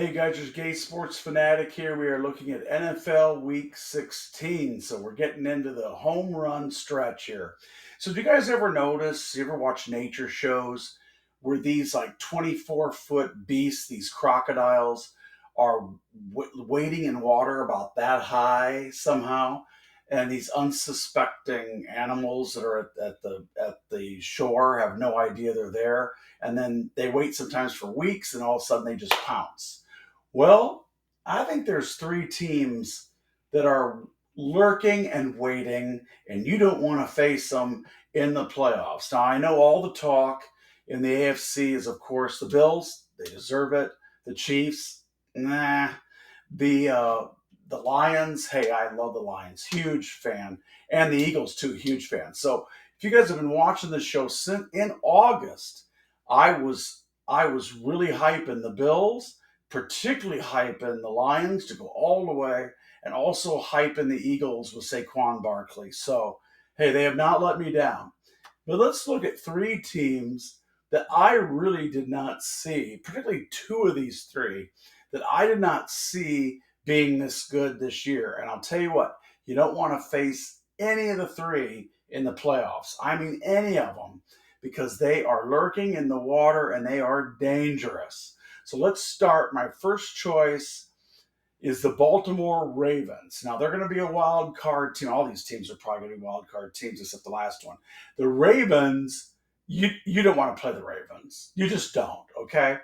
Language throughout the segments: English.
Hey, you guys, there's Gay Sports Fanatic here. We are looking at NFL Week 16. So we're getting into the home run stretch here. So do you guys ever notice, you ever watch nature shows where these like 24-foot beasts, these crocodiles, are wading in water about that high somehow? And these unsuspecting animals that are at the shore have no idea they're there. And then they wait sometimes for weeks and all of a sudden they just pounce. Well, I think there's three teams that are lurking and waiting, and you don't want to face them in the playoffs. Now, I know all the talk in the AFC is, of course, the Bills. They deserve it. The Chiefs, nah. The uh, the Lions, hey, I love the Lions, huge fan, and the Eagles too, huge fan. So, if you guys have been watching the show since in August, I was really hyping the Bills, particularly hyping the Lions to go all the way, and also hyping the Eagles with Saquon Barkley. So, hey, they have not let me down. But let's look at three teams that I really did not see, particularly two of these three that I did not see being this good this year. And I'll tell you what, you don't want to face any of the three in the playoffs. I mean, any of them, because they are lurking in the water and they are dangerous. So let's start. My first choice is the Baltimore Ravens. Now, they're going to be a wild card team. All these teams are probably going to be wild card teams except the last one. The Ravens, you don't want to play the Ravens. You just don't, okay?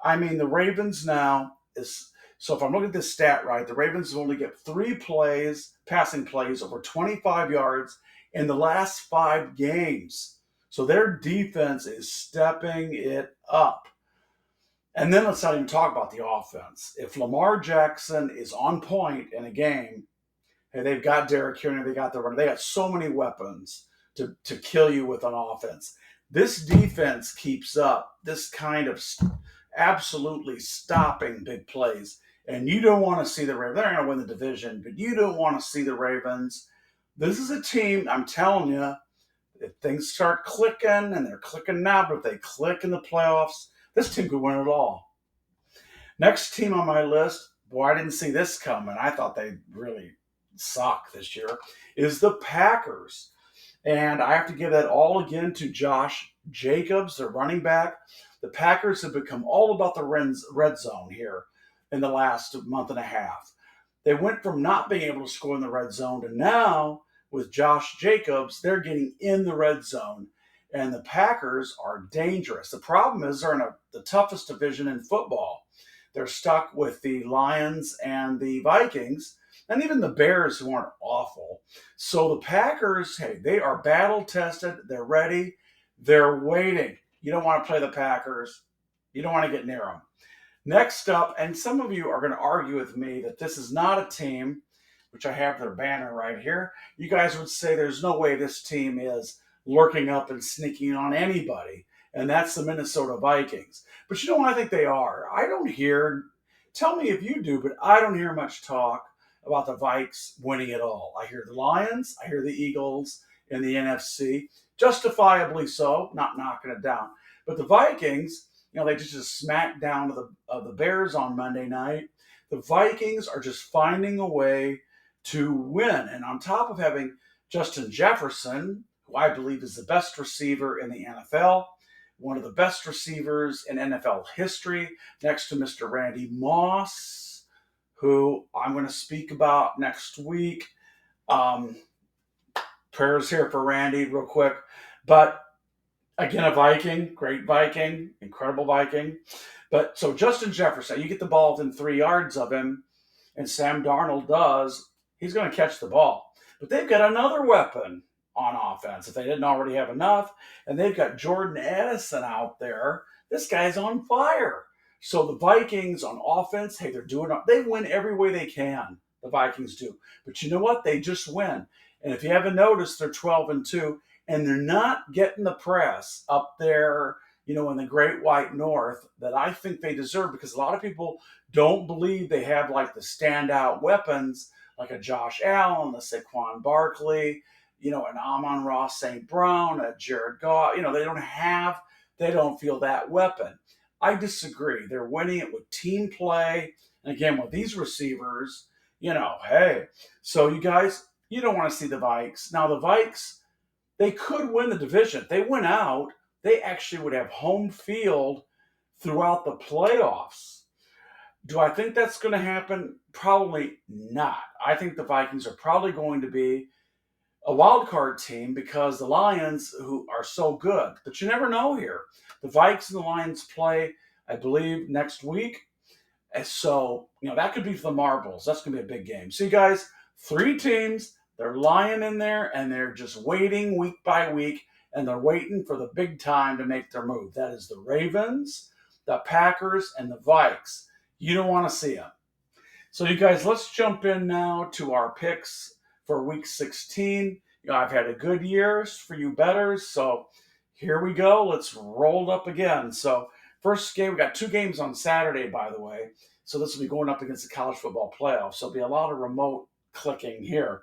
I mean, the Ravens now is so if I'm looking at this stat right, the Ravens only get three passing plays over 25 yards in the last 5 games. So their defense is stepping it up. And then let's not even talk about the offense. If Lamar Jackson is on point in a game, hey, they've got Derrick Henry, they got the runner, they got so many weapons to kill you with on offense. This defense keeps up this kind of absolutely stopping big plays. And you don't want to see the Ravens. They're going to win the division, but you don't want to see the Ravens. This is a team, I'm telling you, if things start clicking, and they're clicking now, but if they click in the playoffs, this team could win it all. Next team on my list, boy, I didn't see this coming. I thought they really suck this year, is the Packers. And I have to give that all again to Josh Jacobs, their running back. The Packers have become all about the red zone here in the last month and a half. They went from not being able to score in the red zone to now, with Josh Jacobs, they're getting in the red zone. And the Packers are dangerous. The problem is they're in the toughest division in football. They're stuck with the Lions and the Vikings, and even the Bears, who aren't awful. So the Packers, hey, they are battle tested. They're ready. They're waiting. You don't want to play the Packers. You don't want to get near them. Next up, and some of you are going to argue with me that this is not a team, which I have their banner right here. You guys would say there's no way this team is lurking up and sneaking on anybody, and that's the Minnesota Vikings. But you know what I think they are? I don't hear, tell me if you do, but I don't hear much talk about the Vikes winning it all. I hear the Lions, I hear the Eagles in the NFC, justifiably so, not knocking it down. But the Vikings, they just smacked down the Bears on Monday night. The Vikings are just finding a way to win. And on top of having Justin Jefferson, who I believe is the best receiver in the NFL, one of the best receivers in NFL history, next to Mr. Randy Moss, who I'm going to speak about next week. Prayers here for Randy real quick. But again, a Viking, great Viking, incredible Viking. But so Justin Jefferson, you get the ball within 3 yards of him, and Sam Darnold does, he's going to catch the ball. But they've got another weapon on offense if they didn't already have enough. And they've got Jordan Addison out there. This guy's on fire. So the Vikings on offense, hey, they win every way they can. The Vikings do. But you know what? They just win. And if you haven't noticed, they're 12-2, and they're not getting the press up there, in the Great White North that I think they deserve, because a lot of people don't believe they have like the standout weapons like a Josh Allen, a Saquon Barkley, an Amon-Ra St. Brown, a Jared Goff. They don't feel that weapon. I disagree. They're winning it with team play. And again, with these receivers, hey. So you guys, you don't want to see the Vikes. Now, the Vikes, they could win the division. If they went out, they actually would have home field throughout the playoffs. Do I think that's going to happen? Probably not. I think the Vikings are probably going to be a wild card team because the Lions, who are so good, but you never know here. The Vikes and the Lions play, I believe, next week. And so, that could be for the marbles. That's going to be a big game. See, guys, three teams, they're lying in there and they're just waiting week by week and they're waiting for the big time to make their move. That is the Ravens, the Packers, and the Vikes. You don't want to see them. So, you guys, let's jump in now to our picks for week 16. I've had a good year for you bettors. So, here we go. Let's roll it up again. So, first game, we got two games on Saturday, by the way. So, this will be going up against the college football playoffs. So, there'll be a lot of remote clicking here.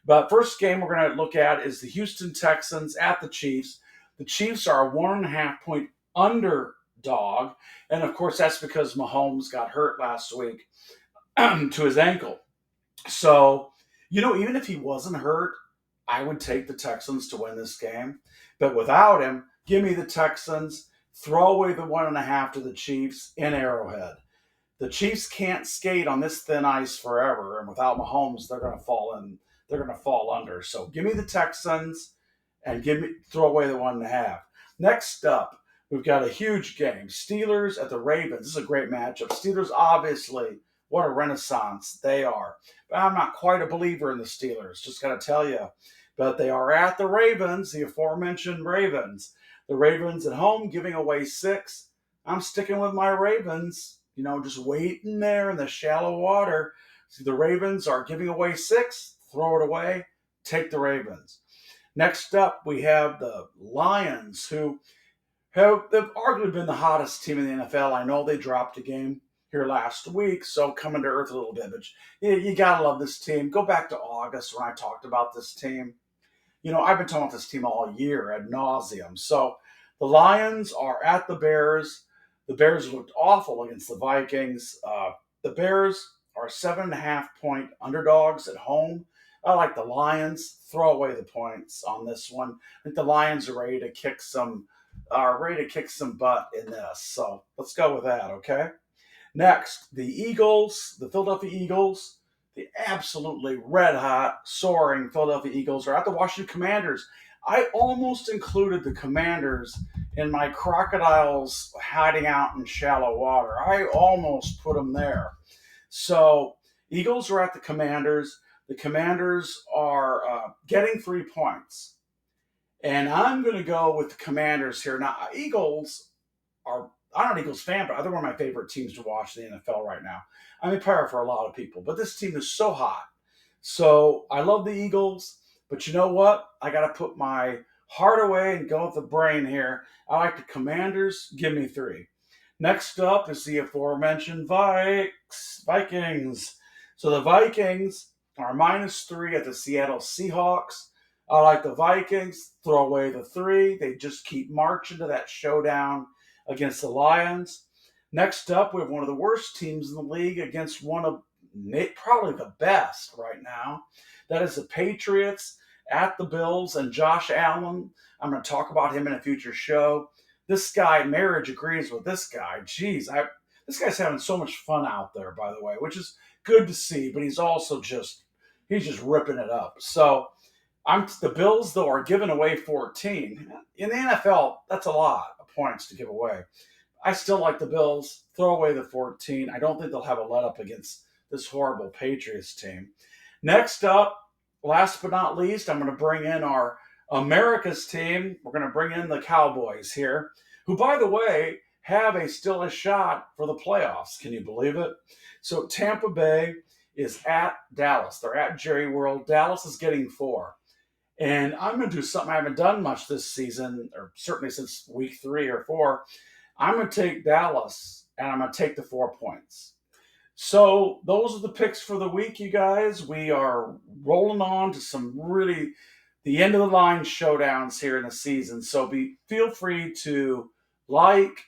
But first game we're going to look at is the Houston Texans at the Chiefs. The Chiefs are a 1.5-point underdog. And, of course, that's because Mahomes got hurt last week to his ankle. So, even if he wasn't hurt, I would take the Texans to win this game. But without him, give me the Texans. Throw away the 1.5 to the Chiefs in Arrowhead. The Chiefs can't skate on this thin ice forever, and without Mahomes, they're going to fall in. They're going to fall under. So give me the Texans and throw away the 1.5. Next up, we've got a huge game: Steelers at the Ravens. This is a great matchup. Steelers, obviously, what a renaissance they are. But I'm not quite a believer in the Steelers. Just got to tell you. But they are at the Ravens, the aforementioned Ravens. The Ravens at home giving away 6. I'm sticking with my Ravens. Just waiting there in the shallow water. See, the Ravens are giving away 6. Throw it away. Take the Ravens. Next up, we have the Lions, who they've arguably been the hottest team in the NFL. I know they dropped a game here last week, so coming to earth a little bit. But you got to love this team. Go back to August when I talked about this team. I've been talking about this team all year ad nauseum. So the Lions are at the Bears. The Bears looked awful against the Vikings. The Bears are 7.5-point underdogs at home. I like the Lions. Throw away the points on this one. I think the Lions are ready to kick some butt in this. So let's go with that, okay? Next, the Eagles, the Philadelphia Eagles, the absolutely red-hot, soaring Philadelphia Eagles are at the Washington Commanders. I almost included the Commanders in my Crocodiles hiding out in shallow water. I almost put them there. So, Eagles are at the Commanders. The Commanders are getting 3 points. And I'm going to go with the Commanders here. Now, I'm not an Eagles fan, but they're one of my favorite teams to watch in the NFL right now. I'm a player for a lot of people, but this team is so hot. So I love the Eagles, but you know what? I got to put my heart away and go with the brain here. I like the Commanders. Give me 3. Next up is the aforementioned Vikings. So the Vikings are -3 at the Seattle Seahawks. I like the Vikings. Throw away the 3. They just keep marching to that showdown against the Lions. Next up, we have one of the worst teams in the league against one of probably the best right now. That is the Patriots at the Bills and Josh Allen. I'm going to talk about him in a future show. This guy, marriage agrees with this guy. Jeez, this guy's having so much fun out there, by the way, which is good to see, but he's also he's just ripping it up. So the Bills, though, are giving away 14. In the NFL, that's a lot of points to give away. I still like the Bills. Throw away the 14. I don't think they'll have a let-up against this horrible Patriots team. Next up, last but not least, I'm going to bring in our America's team. We're going to bring in the Cowboys here, who, by the way, have still a shot for the playoffs. Can you believe it? So Tampa Bay is at Dallas. They're at Jerry World. Dallas is getting 4. And I'm going to do something I haven't done much this season, or certainly since week 3 or 4. I'm going to take Dallas, and I'm going to take the 4 points. So those are the picks for the week, you guys. We are rolling on to some really the end of the line showdowns here in the season. So feel free to like,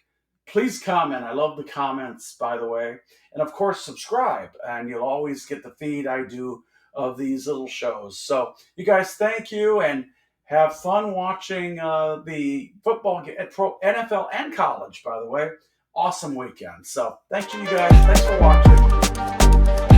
Please comment. I love the comments, by the way. And of course, subscribe, and you'll always get the feed I do of these little shows. So, you guys, thank you, and have fun watching the football, NFL and college, by the way. Awesome weekend. So, thank you, guys. Thanks for watching.